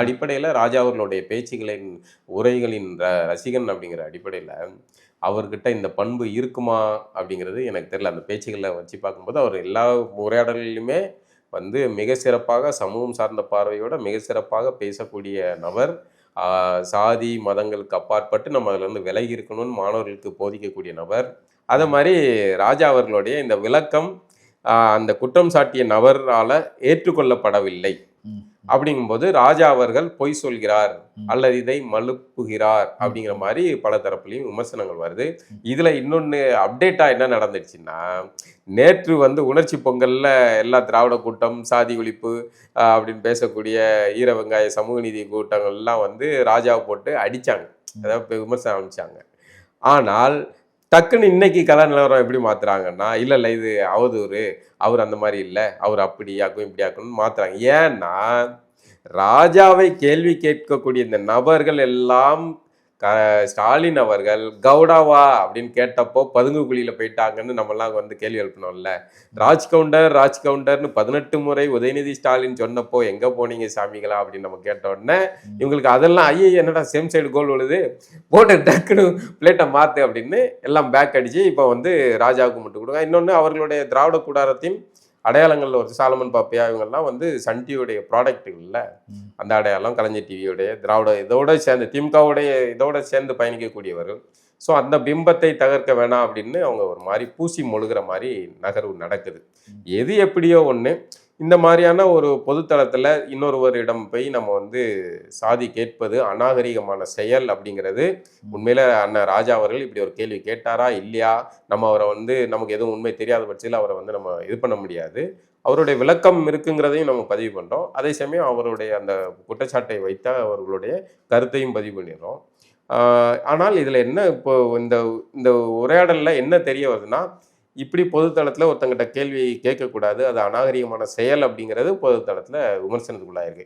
அடிப்படையில் ராஜா அவர்களுடைய பேச்சுகளின் உரைகளின் ரசிகன் அப்படிங்கிற அடிப்படையில் அவர்கிட்ட இந்த பண்பு இருக்குமா அப்படிங்கிறது எனக்கு தெரியல. அந்த பேச்சுகளில் வச்சு பார்க்கும்போது அவர் எல்லா உரையாடல்களிலுமே வந்து மிக சிறப்பாக சமூகம் சார்ந்த பார்வையோட மிக சிறப்பாக பேசக்கூடிய நபர். சாதி மதங்களுக்கு அப்பாற்பட்டு நம்ம அதிலிருந்து விலகி இருக்கணும்னு மாணவர்களுக்கு போதிக்கக்கூடிய நபர். அதே மாதிரி ராஜா அவர்களுடைய இந்த விளக்கம் அந்த குற்றம் சாட்டிய நபரால் ஏற்றுக்கொள்ளப்படவில்லை. அப்படிங்கும்போது ராஜா அவர்கள் பொய் சொல்கிறார் அல்லது இதை மழுப்புகிறார் அப்படிங்கிற மாதிரி பல தரப்புலையும் விமர்சனங்கள் வருது. இதுல இன்னொன்னு அப்டேட்டா என்ன நடந்துச்சுன்னா, நேற்று வந்து உணர்ச்சி பொங்கல்ல எல்லா திராவிட கூட்டம் சாதி ஒழிப்பு அப்படின்னு பேசக்கூடிய ஈர வெங்காய சமூக நீதி கூட்டங்கள்லாம் வந்து ராஜாவை போட்டு அடிச்சாங்க, அதாவது விமர்சனம் ஆரம்பிச்சாங்க. ஆனால் டக்குன்னு இன்னைக்கு கலா நிலவரம் எப்படி மாத்துறாங்கன்னா, இல்லை இது அவதூறு, அவர் அந்த மாதிரி இல்லை, அவர் அப்படியாக்கும் இப்படியாக்கும்னு மாத்துறாங்க. ஏன்னா ராஜாவை கேள்வி கேட்கக்கூடிய இந்த நபர்கள் எல்லாம் ஸ்டாலின் அவர்கள் கவுடாவா அப்படின்னு கேட்டப்போ பதுங்கு குழியில போயிட்டாங்கன்னு நம்மலாம் வந்து கேள்வி எழுப்பினோம்ல. ராஜ் கவுண்டர்னு 18 முறை உதயநிதி ஸ்டாலின் சொன்னப்போ எங்க போனீங்க சாமிகளா அப்படின்னு நம்ம கேட்ட உடனே இவங்களுக்கு அதெல்லாம் ஐயே என்னடா சேம் சைடு கோல் விழுது, போட்டு டக்குன்னு பிளேட்டை மாத்து அப்படின்னு எல்லாம் பேக் அடிச்சு இப்போ வந்து ராஜாவுக்கு மட்டும் கொடுங்க. இன்னொன்று அவர்களுடைய திராவிட கூடாரத்தின் அடையாளங்கள்ல ஒரு சாலமன் பாப்பையா இவங்கெல்லாம் வந்து சன் டிவியுடைய ப்ராடக்ட்டுகள்ல அந்த அடையாளம், கலைஞர் டிவியோடைய திராவிட இதோட சேர்ந்து திமுகவுடைய இதோட சேர்ந்து பயணிக்கக்கூடியவர்கள். ஸோ அந்த பிம்பத்தை தகர்க்க வேணாம் அப்படின்னு அவங்க ஒரு மாதிரி பூசி மொழுகிற மாதிரி நகர்வு நடக்குது. எது எப்படியோ ஒன்று, இந்த மாதிரியான ஒரு பொதுத்தளத்தில் இன்னொருவரிடம் போய் நம்ம வந்து சாதி கேட்பது அநாகரிகமான செயல் அப்படிங்கிறது உண்மையில அண்ணன் ராஜா அவர்கள் இப்படி ஒரு கேள்வி கேட்டாரா இல்லையா, நம்ம அவரை வந்து நமக்கு எதுவும் உண்மை தெரியாத பட்சத்தில் அவரை வந்து நம்ம இது பண்ண முடியாது. அவருடைய விளக்கம் இருக்குங்கிறதையும் நம்ம பதிவு பண்ணுறோம். அதே சமயம் அவருடைய அந்த குற்றச்சாட்டை வைத்த அவர்களுடைய கருத்தையும் பதிவு பண்ணிடுறோம். ஆனால் இதில் என்ன இப்போ இந்த இந்த உரையாடலில் என்ன தெரிய வருதுன்னா, இப்படி பொதுத்தளத்தில் ஒருத்தங்கிட்ட கேள்வி கேட்கக்கூடாது, அது அநாகரிகமான செயல் அப்படிங்கிறது பொதுத்தளத்தில் விமர்சனத்துக்குள்ளாயிருக்கு.